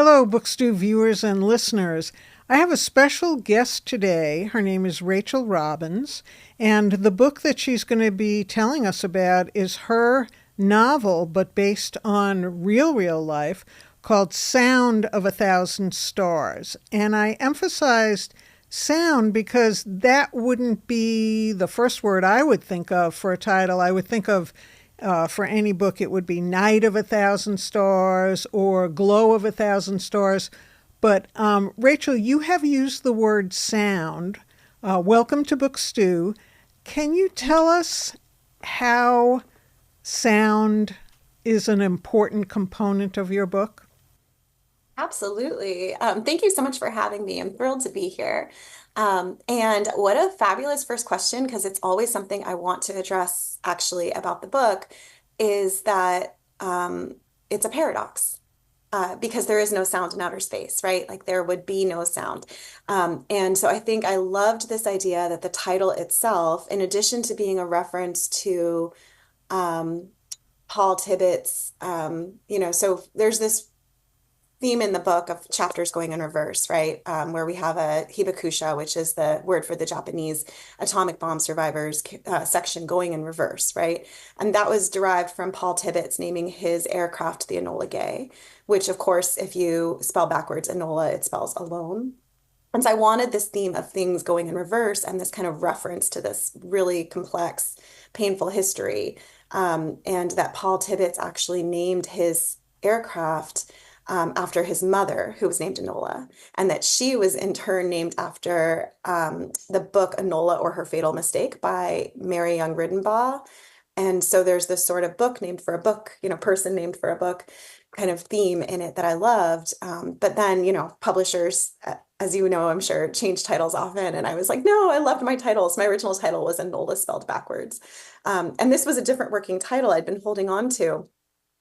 Hello, Bookstew viewers and listeners. I have a special guest today. Her name is Rachel Robbins, and the book that she's going to be telling us about is her novel, but based on real life, called Sound of a Thousand Stars. And I emphasized sound because that wouldn't be the first word I would think of for a title. I would think of for any book, it would be Night of a Thousand Stars or Glow of a Thousand Stars. But Rachel, you have used the word sound. Welcome to Book Stew. Can you tell us how sound is an important component of your book? Absolutely. Thank you so much for having me. I'm thrilled to be here. And what a fabulous first question, because it's always something I want to address actually about the book, is that it's a paradox. Because there is no sound in outer space, right? Like there would be no sound. And so I think I loved this idea that the title itself, in addition to being a reference to um, Paul Tibbitt's, so there's this theme in the book of chapters going in reverse, right? Where we have a hibakusha, which is the word for the Japanese atomic bomb survivors section going in reverse, right? And that was derived from Paul Tibbitt's naming his aircraft the Enola Gay, which of course, if you spell backwards Enola, it spells alone. And so I wanted this theme of things going in reverse and this kind of reference to this really complex, painful history. And that Paul Tibbets actually named his aircraft after his mother, who was named Enola, and that she was in turn named after the book Enola or Her Fatal Mistake by Mary Young Ridenbaugh. And so there's this sort of book named for a book, person named for a book kind of theme in it that I loved. But then, publishers, as you know, I'm sure, change titles often. And I was like, no, I loved my titles. My original title was Enola spelled backwards. And this was a different working title I'd been holding on to.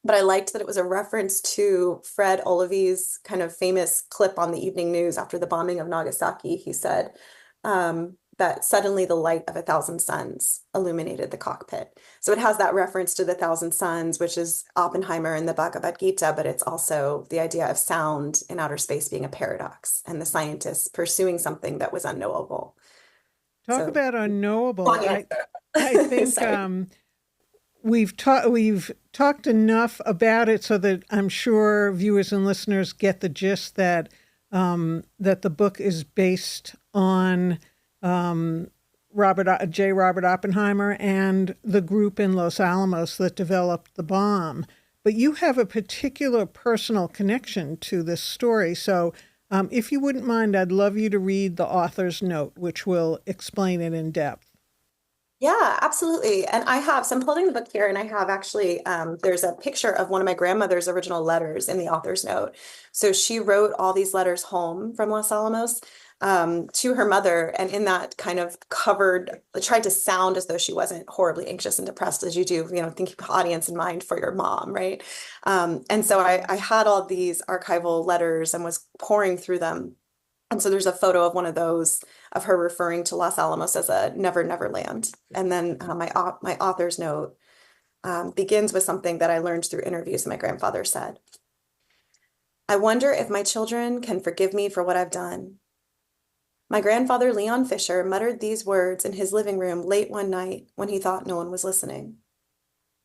But I liked that it was a reference to Fred Olivi's kind of famous clip on the evening news after the bombing of Nagasaki. He said that suddenly the light of a thousand suns illuminated the cockpit. So it has that reference to the thousand suns, which is Oppenheimer in the Bhagavad Gita, but it's also the idea of sound in outer space being a paradox and the scientists pursuing something that was unknowable. Talk So, about unknowable. long I answer. think Sorry. we've talked enough about it so that I'm sure viewers and listeners get the gist that that the book is based on Robert Oppenheimer and the group in Los Alamos that developed the bomb. But you have a particular personal connection to this story. So if you wouldn't mind, I'd love you to read the author's note, which will explain it in depth. Yeah, absolutely. And so I'm holding the book here and I have actually, there's a picture of one of my grandmother's original letters in the author's note. So she wrote all these letters home from Los Alamos to her mother. And in that kind of tried to sound as though she wasn't horribly anxious and depressed as you do, think audience in mind for your mom, right? And so I had all these archival letters and was pouring through them. And so there's a photo of one of those of her referring to Los Alamos as a never, never land. And then my author's note begins with something that I learned through interviews that my grandfather said. I wonder if my children can forgive me for what I've done. My grandfather, Leon Fisher, muttered these words in his living room late one night when he thought no one was listening.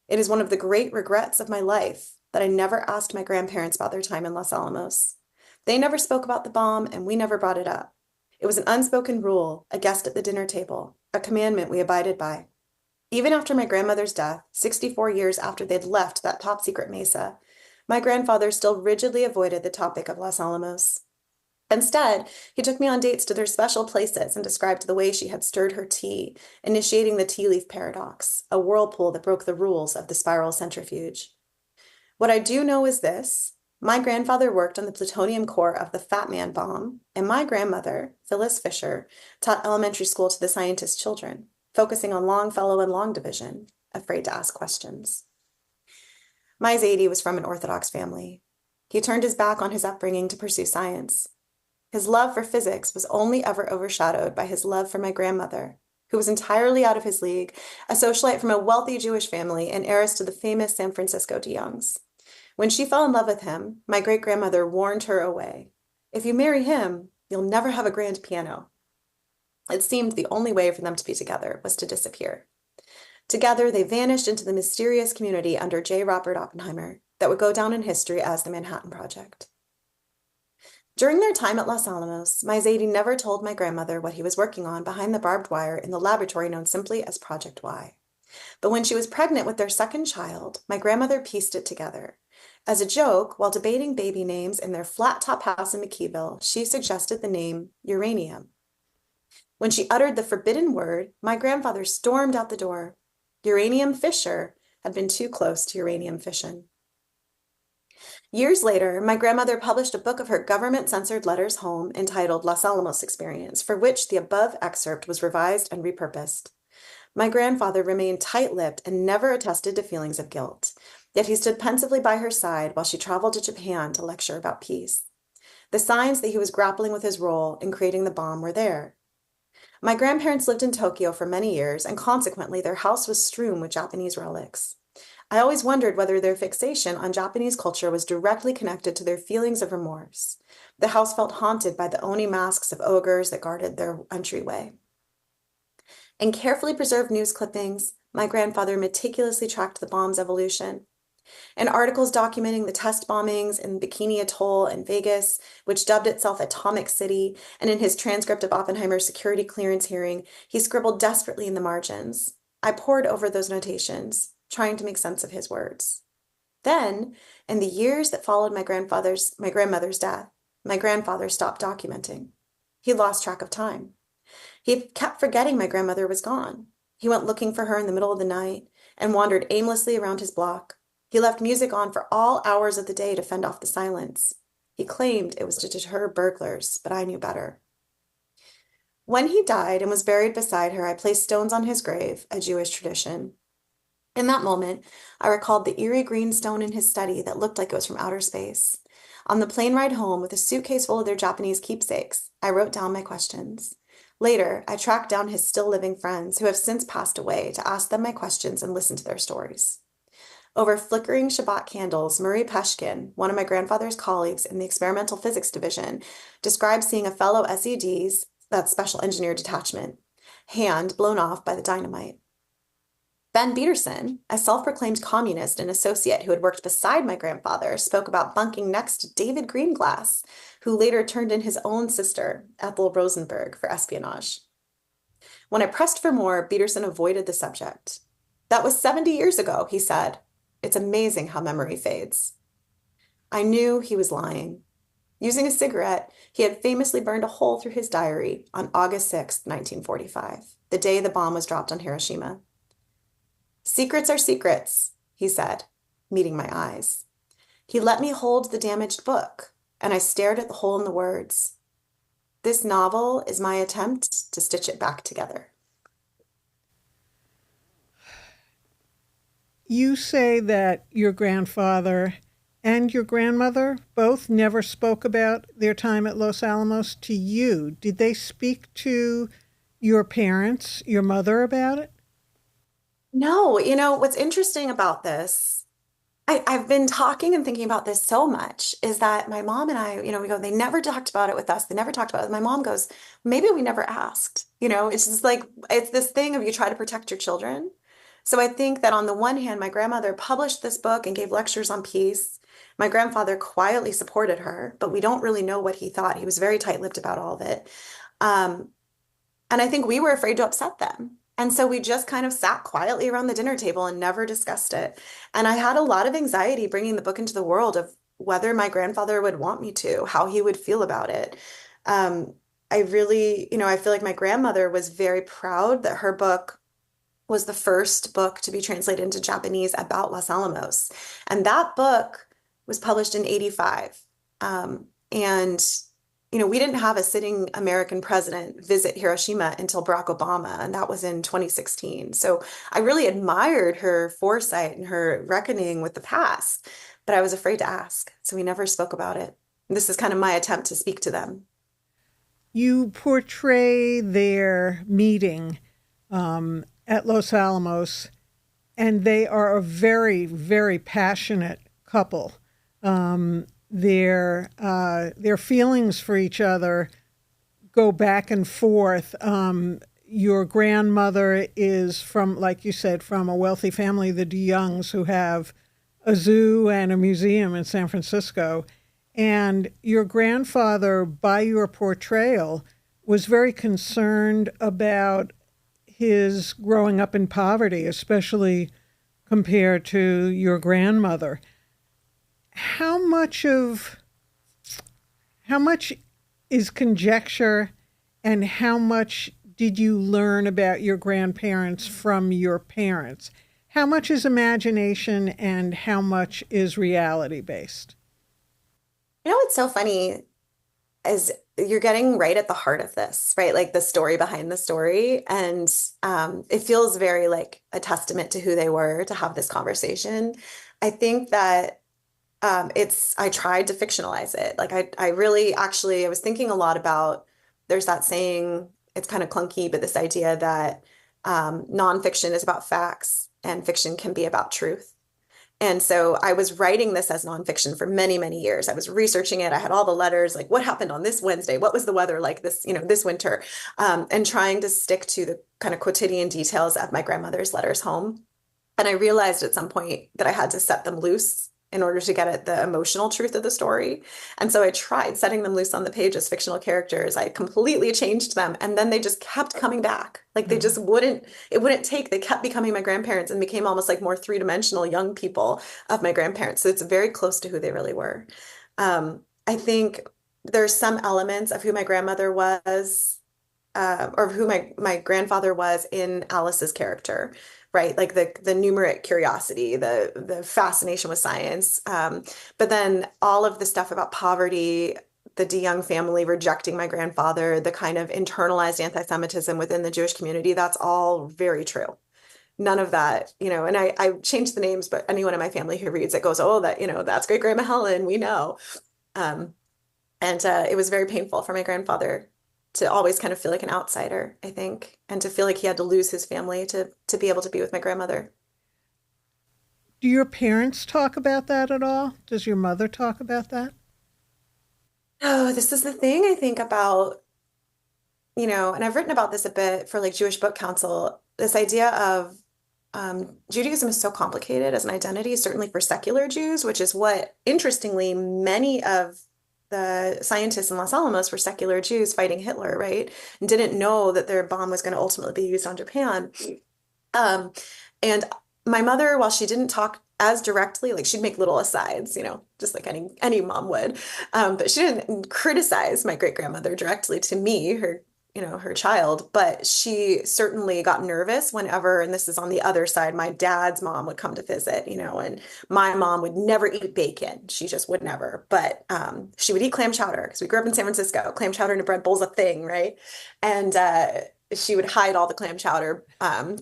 It is one of the great regrets of my life that I never asked my grandparents about their time in Los Alamos. They never spoke about the bomb, and we never brought it up. It was an unspoken rule, a guest at the dinner table, a commandment we abided by. Even after my grandmother's death, 64 years after they'd left that top secret mesa, my grandfather still rigidly avoided the topic of Los Alamos. Instead, he took me on dates to their special places and described the way she had stirred her tea, initiating the tea leaf paradox, a whirlpool that broke the rules of the spiral centrifuge. What I do know is this. My grandfather worked on the plutonium core of the Fat Man bomb, and my grandmother, Phyllis Fisher, taught elementary school to the scientist children, focusing on Longfellow and long division, afraid to ask questions. My Zadie was from an Orthodox family. He turned his back on his upbringing to pursue science. His love for physics was only ever overshadowed by his love for my grandmother, who was entirely out of his league, a socialite from a wealthy Jewish family and heiress to the famous San Francisco de Youngs. When she fell in love with him, my great-grandmother warned her away. If you marry him, you'll never have a grand piano. It seemed the only way for them to be together was to disappear. Together, they vanished into the mysterious community under J. Robert Oppenheimer that would go down in history as the Manhattan Project. During their time at Los Alamos, my Zadie never told my grandmother what he was working on behind the barbed wire in the laboratory known simply as Project Y. But when she was pregnant with their second child, my grandmother pieced it together. As a joke, while debating baby names in their flat-top house in McKeeville, she suggested the name uranium. When she uttered the forbidden word, my grandfather stormed out the door. Uranium Fisher had been too close to uranium fission. Years later, my grandmother published a book of her government-censored letters home entitled Los Alamos Experience, for which the above excerpt was revised and repurposed. My grandfather remained tight-lipped and never attested to feelings of guilt, yet he stood pensively by her side while she traveled to Japan to lecture about peace. The signs that he was grappling with his role in creating the bomb were there. My grandparents lived in Tokyo for many years, and consequently their house was strewn with Japanese relics. I always wondered whether their fixation on Japanese culture was directly connected to their feelings of remorse. The house felt haunted by the oni masks of ogres that guarded their entryway. In carefully preserved news clippings, my grandfather meticulously tracked the bomb's evolution. In articles documenting the test bombings in Bikini Atoll in Vegas, which dubbed itself Atomic City, and in his transcript of Oppenheimer's security clearance hearing, he scribbled desperately in the margins. I pored over those notations, trying to make sense of his words. Then, in the years that followed my grandmother's death, my grandfather stopped documenting. He lost track of time. He kept forgetting my grandmother was gone. He went looking for her in the middle of the night and wandered aimlessly around his block. He left music on for all hours of the day to fend off the silence. He claimed it was to deter burglars, but I knew better. When he died and was buried beside her, I placed stones on his grave, a Jewish tradition. In that moment, I recalled the eerie green stone in his study that looked like it was from outer space. On the plane ride home with a suitcase full of their Japanese keepsakes, I wrote down my questions. Later, I tracked down his still living friends who have since passed away to ask them my questions and listen to their stories. Over flickering Shabbat candles, Murray Peshkin, one of my grandfather's colleagues in the experimental physics division, described seeing a fellow SED's, that's Special Engineer Detachment, hand blown off by the dynamite. Ben Peterson, a self-proclaimed communist and associate who had worked beside my grandfather, spoke about bunking next to David Greenglass, who later turned in his own sister, Ethel Rosenberg, for espionage. When I pressed for more, Peterson avoided the subject. That was 70 years ago, he said. It's amazing how memory fades. I knew he was lying. Using a cigarette, he had famously burned a hole through his diary on August 6, 1945, the day the bomb was dropped on Hiroshima. Secrets are secrets, he said, meeting my eyes. He let me hold the damaged book, and I stared at the hole in the words. This novel is my attempt to stitch it back together. You say that your grandfather and your grandmother both never spoke about their time at Los Alamos to you. Did they speak to your parents, your mother, about it? No, what's interesting about this, I've been talking and thinking about this so much, is that my mom and I, we go, they never talked about it with us. They never talked about it. My mom goes, maybe we never asked. It's just like, it's this thing of you try to protect your children. So I think that on the one hand, my grandmother published this book and gave lectures on peace. My grandfather quietly supported her, but we don't really know what he thought. He was very tight-lipped about all of it. And I think we were afraid to upset them. And so we just kind of sat quietly around the dinner table and never discussed it. And I had a lot of anxiety bringing the book into the world of whether my grandfather would want me to, how he would feel about it. I really, I feel like my grandmother was very proud that her book was the first book to be translated into Japanese about Los Alamos. And that book was published in 85. We didn't have a sitting American president visit Hiroshima until Barack Obama, and that was in 2016. So I really admired her foresight and her reckoning with the past, but I was afraid to ask. So we never spoke about it. And this is kind of my attempt to speak to them. You portray their meeting at Los Alamos, and they are a very, very passionate couple. Their feelings for each other go back and forth. Your grandmother is from, like you said, from a wealthy family, the DeYoungs, who have a zoo and a museum in San Francisco. And your grandfather, by your portrayal, was very concerned about his growing up in poverty, especially compared to your grandmother. How much of how much is conjecture, and how much did you learn about your grandparents from your parents? How much is imagination and how much is reality based? What's so funny is you're getting right at the heart of this, right? Like the story behind the story. And it feels very like a testament to who they were to have this conversation. I think that I tried to fictionalize it. Like I really actually, I was thinking a lot about, there's that saying, it's kind of clunky, but this idea that nonfiction is about facts and fiction can be about truth. And so I was writing this as nonfiction for many, many years. I was researching it. I had all the letters, like what happened on this Wednesday? What was the weather like this winter? And trying to stick to the kind of quotidian details of my grandmother's letters home. And I realized at some point that I had to set them loose in order to get at the emotional truth of the story. And so I tried setting them loose on the page as fictional characters. I completely changed them. And then they just kept coming back. Like they just it wouldn't take, they kept becoming my grandparents and became almost like more three-dimensional young people of my grandparents. So it's very close to who they really were. I think there's some elements of who my grandmother was, or who my grandfather was in Alice's character, right? Like the numeric curiosity, the fascination with science. But then all of the stuff about poverty, the DeYoung family rejecting my grandfather, the kind of internalized anti-Semitism within the Jewish community, that's all very true. None of that, and I changed the names, but anyone in my family who reads it goes, oh, that's great grandma Helen, we know. Um, and it was very painful for my grandfather to always kind of feel like an outsider, I think, and to feel like he had to lose his family to be able to be with my grandmother. Do your parents talk about that at all? Does your mother talk about that? Oh, this is the thing I think about, and I've written about this a bit for like Jewish Book Council, this idea of Judaism is so complicated as an identity, certainly for secular Jews, which is what, interestingly, many of the scientists in Los Alamos were secular Jews fighting Hitler, right? And didn't know that their bomb was going to ultimately be used on Japan. Um, and my mother, while she didn't talk as directly, like she'd make little asides, just like any mom would. But she didn't criticize my great grandmother directly to me, her child, but she certainly got nervous whenever, and this is on the other side, my dad's mom would come to visit, and my mom would never eat bacon. She just would never, but she would eat clam chowder because we grew up in San Francisco. Clam chowder in a bread bowl is a thing, right? And she would hide all the clam chowder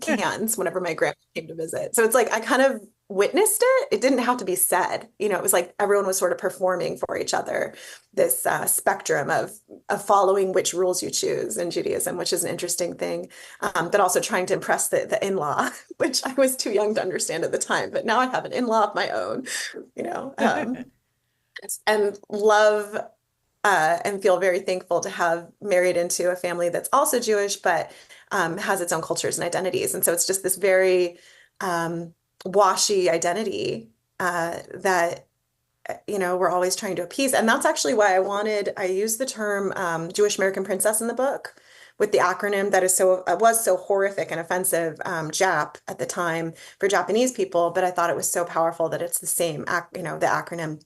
cans whenever my grandma came to visit. So it's like I kind of witnessed it. It didn't have to be said. It was like everyone was sort of performing for each other, this spectrum of following which rules you choose in Judaism, which is an interesting thing, but also trying to impress the in-law, which I was too young to understand at the time. But now I have an in-law of my own, and love and feel very thankful to have married into a family that's also Jewish, but has its own cultures and identities. And so it's just this very washy identity that we're always trying to appease. And that's actually why I used the term Jewish American princess in the book with the acronym that was so horrific and offensive, JAP at the time for Japanese people, but I thought it was so powerful that it's the same, the acronym.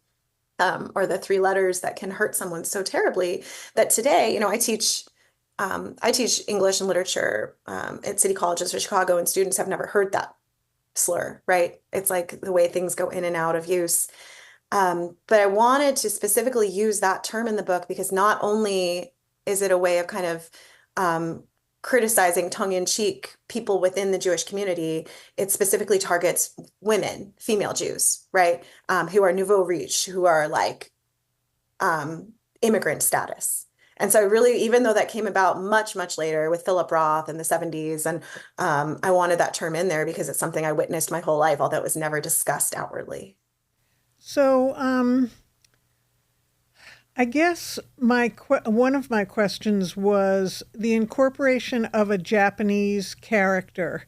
Or the three letters that can hurt someone so terribly that today, I teach English and literature at City Colleges of Chicago, and students have never heard that slur, right? It's like the way things go in and out of use. But I wanted to specifically use that term in the book because not only is it a way of kind of criticizing tongue-in-cheek people within the Jewish community, it specifically targets women, female Jews, right? Who are nouveau riche, who are like immigrant status. And so I really, even though that came about much, much later with Philip Roth in the 70s, and I wanted that term in there because it's something I witnessed my whole life, although it was never discussed outwardly. So, I guess one of my questions was the incorporation of a Japanese character,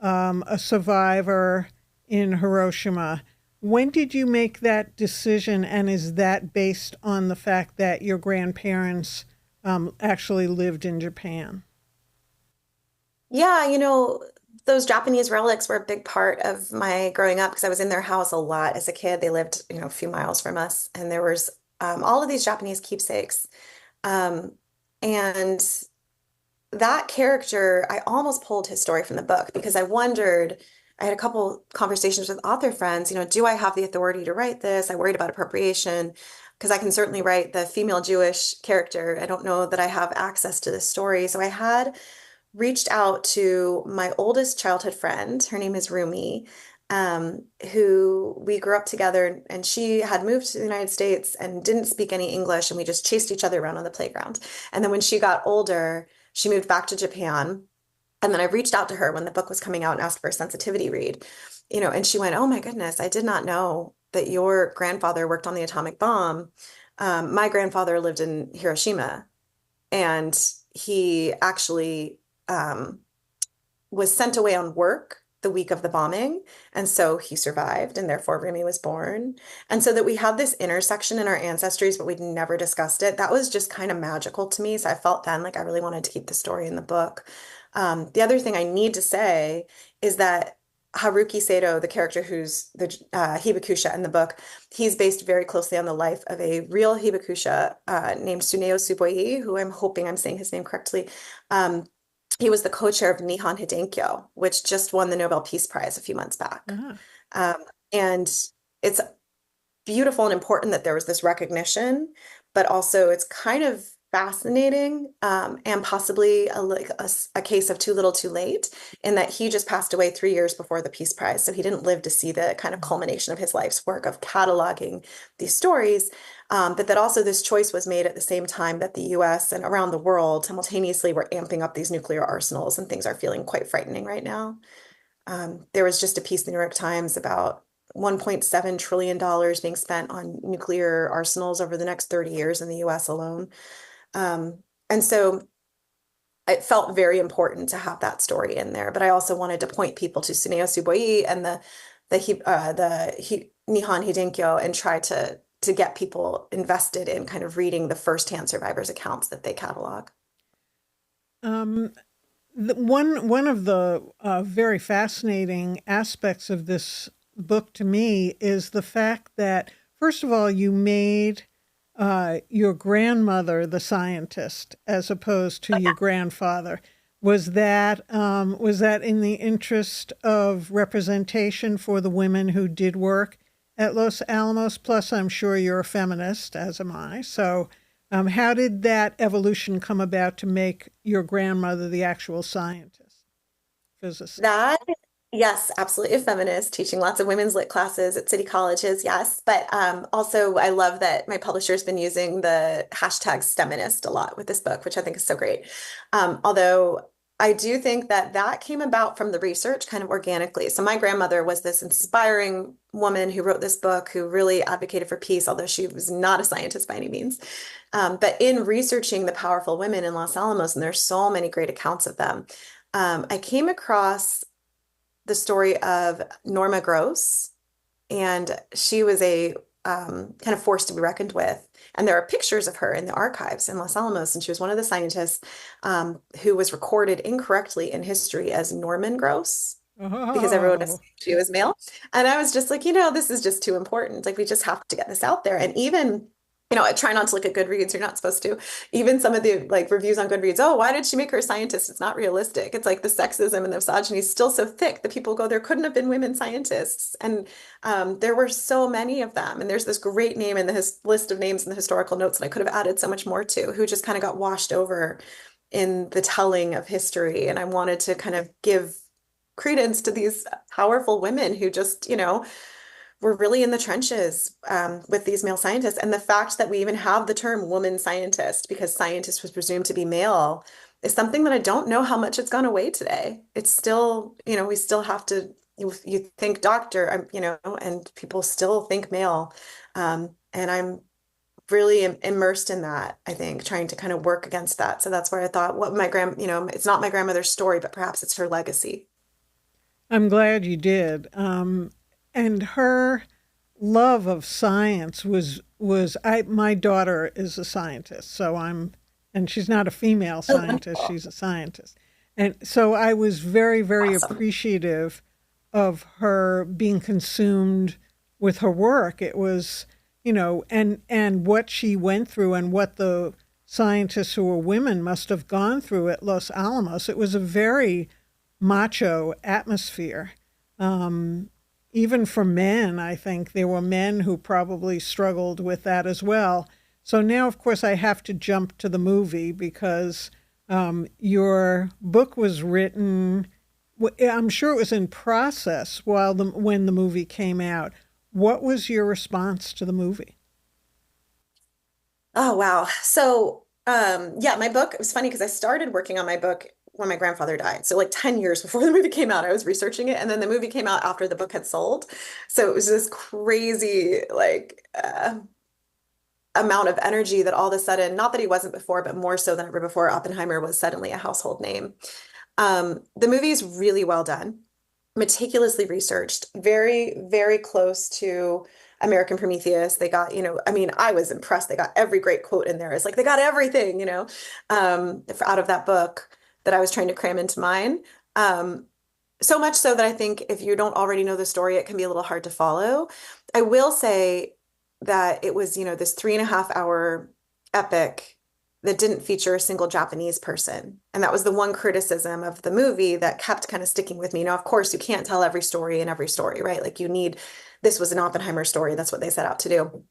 a survivor in Hiroshima. When did you make that decision, and is that based on the fact that your grandparents actually lived in Japan? Yeah, those Japanese relics were a big part of my growing up because I was in their house a lot as a kid. They lived, a few miles from us, and there was all of these Japanese keepsakes. Um, and that character, I almost pulled his story from the book because I wondered, I had a couple conversations with author friends, do I have the authority to write this? I worried about appropriation because I can certainly write the female Jewish character. I don't know that I have access to this story. So I had reached out to my oldest childhood friend. Her name is Rumi, who we grew up together, and she had moved to the United States and didn't speak any English, and we just chased each other around on the playground. And then when she got older, she moved back to Japan. And then I reached out to her when the book was coming out and asked for a sensitivity read, and she went, "Oh my goodness, I did not know that your grandfather worked on the atomic bomb. My grandfather lived in Hiroshima, and he actually um, was sent away on work the week of the bombing. And so he survived, and therefore Rumi was born. And so that we had this intersection in our ancestries, but we'd never discussed it. That was just kind of magical to me. So I felt then like I really wanted to keep the story in the book. The other thing I need to say is that Haruki Sato, the character who's the Hibakusha in the book, he's based very closely on the life of a real Hibakusha named Tsuneo Tsuboi, who I'm hoping I'm saying his name correctly. Um, he was the co-chair of Nihon Hidenkyo, which just won the Nobel Peace Prize a few months back. Ah. Um, and it's beautiful and important that there was this recognition, but also it's kind of fascinating and possibly a case of too little too late in that he just passed away 3 years before the Peace Prize. So he didn't live to see the kind of culmination of his life's work of cataloging these stories. But that also this choice was made at the same time that the US and around the world simultaneously were amping up these nuclear arsenals, and things are feeling quite frightening right now. There was just a piece in the New York Times about $1.7 trillion being spent on nuclear arsenals over the next 30 years in the US alone. And so it felt very important to have that story in there. But I also wanted to point people to Tsuneo Tsuboi and the Nihon Hidenkyo and try to get people invested in kind of reading the firsthand survivors' accounts that they catalog. Um, one of the very fascinating aspects of this book to me is the fact that, first of all, you made your grandmother the scientist as opposed to your grandfather. Was that in the interest of representation for the women who did work at Los Alamos? Plus, I'm sure you're a feminist, as am I. So, how did that evolution come about to make your grandmother the actual scientist, physicist? That, yes, absolutely a feminist, teaching lots of women's lit classes at city colleges, yes. But also, I love that my publisher's been using the hashtag STEMinist a lot with this book, which I think is so great. Although I do think that that came about from the research kind of organically. So my grandmother was this inspiring woman who wrote this book, who really advocated for peace, although she was not a scientist by any means. But in researching the powerful women in Los Alamos, and there's so many great accounts of them, I came across the story of Norma Gross, and she was a kind of force to be reckoned with. And there are pictures of her in the archives in Los Alamos, and she was one of the scientists who was recorded incorrectly in history as Norman Gross because everyone Oh, assumed she was male. And I was just like, this is just too important. Like, we just have to get this out there. And even I try not to look at Goodreads. You're not supposed to. Even some of the like reviews on Goodreads, oh, why did she make her a scientist? It's not realistic. It's like the sexism and the misogyny is still so thick that people go, there couldn't have been women scientists. And there were so many of them. And there's this great name in the list of names in the historical notes that I could have added so much more to, who just kind of got washed over in the telling of history. And I wanted to kind of give credence to these powerful women who just, we're really in the trenches with these male scientists. And the fact that we even have the term woman scientist, because scientist was presumed to be male, is something that I don't know how much it's gone away today. It's still, we still have to you think doctor, and people still think male. And I'm really immersed in that, I think, trying to kind of work against that. So that's where I thought, what my it's not my grandmother's story, but perhaps it's her legacy. I'm glad you did. And her love of science was my daughter is a scientist, so and she's not a female Oh, scientist, wonderful. she's a scientist. And so I was very, very Awesome. appreciative of her being consumed with her work. It was, and what she went through and what the scientists who were women must have gone through at Los Alamos. It was a very macho atmosphere. Even for men, I think there were men who probably struggled with that as well. So now, of course, I have to jump to the movie because your book was written. I'm sure it was in process when the movie came out. What was your response to the movie? Oh, wow. So, yeah, my book, it was funny because I started working on my book when my grandfather died. So, like 10 years before the movie came out, I was researching it. And then the movie came out after the book had sold. So, it was this crazy, amount of energy that all of a sudden, not that he wasn't before, but more so than ever before, Oppenheimer was suddenly a household name. The movie is really well done, meticulously researched, very, very close to American Prometheus. They got, I mean, I was impressed. They got every great quote in there. It's like they got everything, out of that book that I was trying to cram into mine. So much so that I think if you don't already know the story, it can be a little hard to follow. I will say that it was, this 3.5 hour epic that didn't feature a single Japanese person. And that was the one criticism of the movie that kept kind of sticking with me. Now, of course, you can't tell every story in every story, right? Like this was an Oppenheimer story. That's what they set out to do.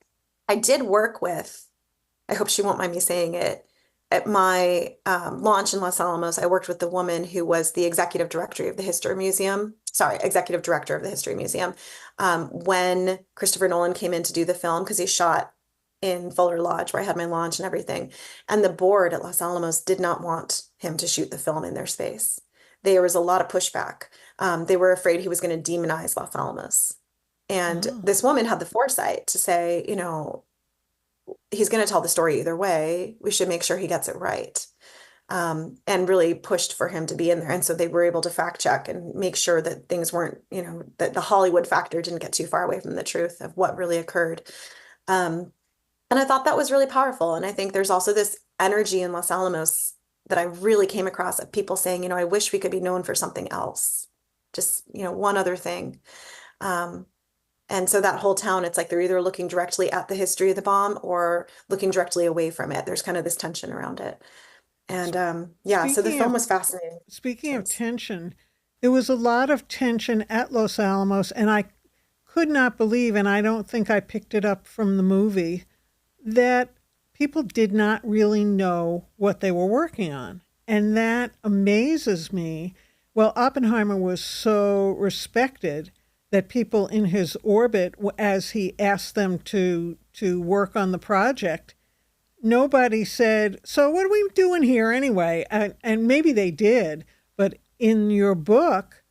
I did work with, I hope she won't mind me saying it, at my launch in Los Alamos, I worked with the woman who was the executive director of the History Museum. Sorry, executive director of the History Museum. When Christopher Nolan came in to do the film, because he shot in Fuller Lodge, where I had my launch and everything. And the board at Los Alamos did not want him to shoot the film in their space. There was a lot of pushback. They were afraid he was going to demonize Los Alamos. And Oh, this woman had the foresight to say, he's going to tell the story either way. We should make sure he gets it right. And really pushed for him to be in there. And so they were able to fact check and make sure that things weren't, that the Hollywood factor didn't get too far away from the truth of what really occurred. Um, and I thought that was really powerful. And I think there's also this energy in Los Alamos that I really came across of people saying, I wish we could be known for something else. Just, one other thing. Um, and so that whole town, it's like they're either looking directly at the history of the bomb or looking directly away from it. There's kind of this tension around it. And yeah, so the speaking film of was fascinating. speaking of Sense. tension, there was a lot of tension at Los Alamos, and I could not believe, and I don't think I picked it up from the movie, that people did not really know what they were working on. And that amazes me. Well, Oppenheimer was so respected that people in his orbit, as he asked them to work on the project, nobody said, "So what are we doing here anyway?" And maybe they did, but in your book,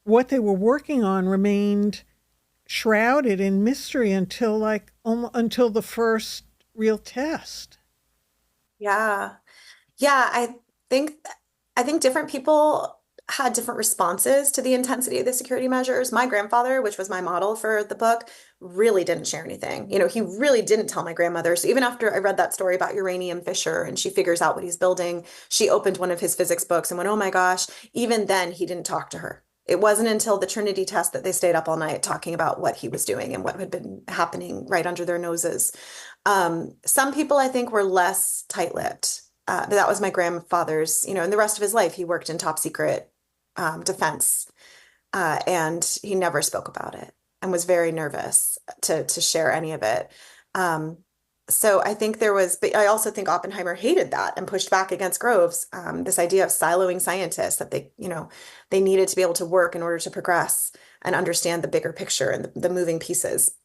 what they were working on remained shrouded in mystery until until the first real test. Yeah. Yeah, think I think different people had different responses to the intensity of the security measures. My grandfather, which was my model for the book, really didn't share anything. He really didn't tell my grandmother. So even after I read that story about uranium fissure and she figures out what he's building, she opened one of his physics books and went, "Oh my gosh." Even then, he didn't talk to her. It wasn't until the Trinity test that they stayed up all night talking about what he was doing and what had been happening right under their noses. Some people I think were less tight-lipped. But that was my grandfather's, and the rest of his life, he worked in top secret defense, and he never spoke about it and was very nervous to share any of it. Um, so I think but I also think Oppenheimer hated that and pushed back against Groves, this idea of siloing scientists that they needed to be able to work in order to progress and understand the bigger picture and the moving pieces.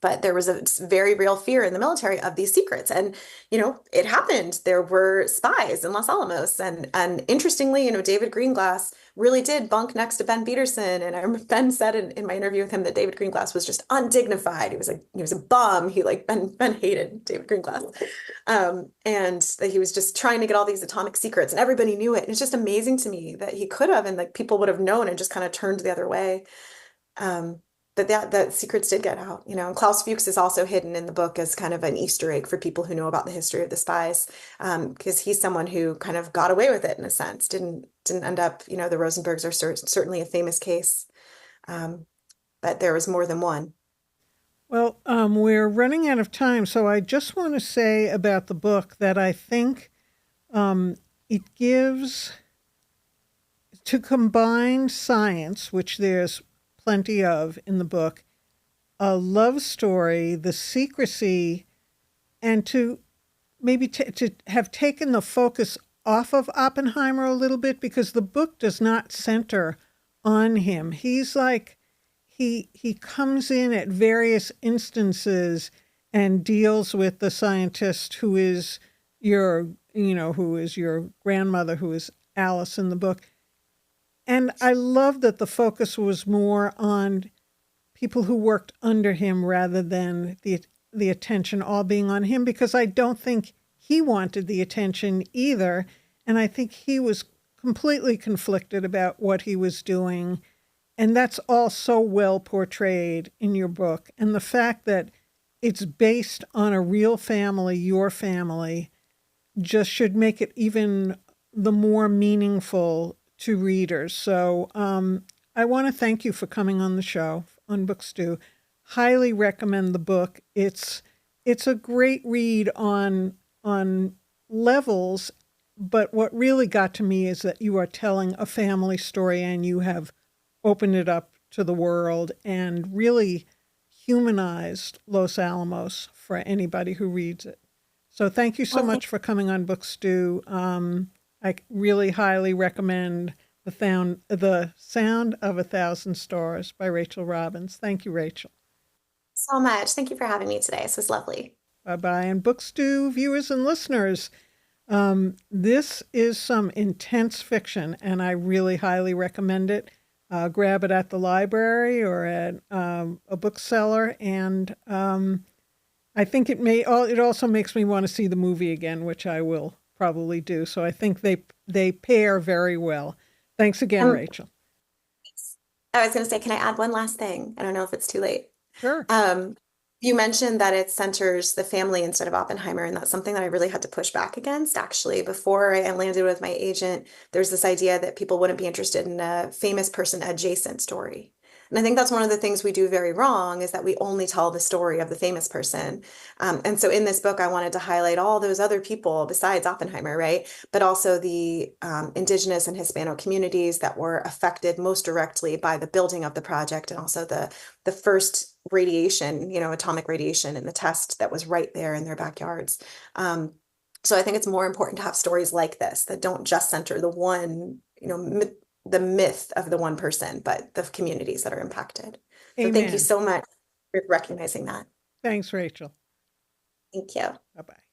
But there was a very real fear in the military of these secrets. And, it happened. There were spies in Los Alamos. And interestingly, David Greenglass really did bunk next to Ben Peterson. And Ben said in my interview with him that David Greenglass was just undignified. He was a bum. Ben hated David Greenglass. And that he was just trying to get all these atomic secrets and everybody knew it. And it's just amazing to me that he could have, and like people would have known and just kind of turned the other way. Um, that secrets did get out, and Klaus Fuchs is also hidden in the book as kind of an Easter egg for people who know about the history of the spies, because he's someone who kind of got away with it in a sense, didn't end up, the Rosenbergs are certainly a famous case, but there was more than one. Well, we're running out of time, so I just want to say about the book that I think it gives, to combine science, which there's plenty of in the book, a love story, the secrecy, and to maybe to have taken the focus off of Oppenheimer a little bit, because the book does not center on him. He's like, he comes in at various instances and deals with the scientist who is who is your grandmother, who is Alice in the book. And I love that the focus was more on people who worked under him rather than the attention all being on him, because I don't think he wanted the attention either. And I think he was completely conflicted about what he was doing. And that's all so well portrayed in your book. And the fact that it's based on a real family, your family, just should make it even the more meaningful to readers. So I want to thank you for coming on the show on Book Stew. Highly recommend the book. It's a great read on levels, but what really got to me is that you are telling a family story and you have opened it up to the world and really humanized Los Alamos for anybody who reads it. So thank you so much for coming on Book Stew. I really highly recommend The Sound of a Thousand Stars by Rachel Robbins. Thank you, Rachel. So much. Thank you for having me today. This was lovely. Bye-bye. And Book Stew viewers and listeners, this is some intense fiction, and I really highly recommend it. Grab it at the library or at a bookseller, and I think it also makes me want to see the movie again, which I will probably do. So I think they pair very well. Thanks again, Rachel. I was going to say, can I add one last thing? I don't know if it's too late. Sure. You mentioned that it centers the family instead of Oppenheimer, and that's something that I really had to push back against, actually. Before I landed with my agent, there's this idea that people wouldn't be interested in a famous person adjacent story. And I think that's one of the things we do very wrong, is that we only tell the story of the famous person. And so in this book, I wanted to highlight all those other people besides Oppenheimer, right? But also the indigenous and Hispanic communities that were affected most directly by the building of the project, and also the first radiation, atomic radiation in the test that was right there in their backyards. So I think it's more important to have stories like this that don't just center the one, the myth of the one person, but the communities that are impacted. So Amen. thank you so much for recognizing that. Thanks, Rachel. Thank you. Bye-bye.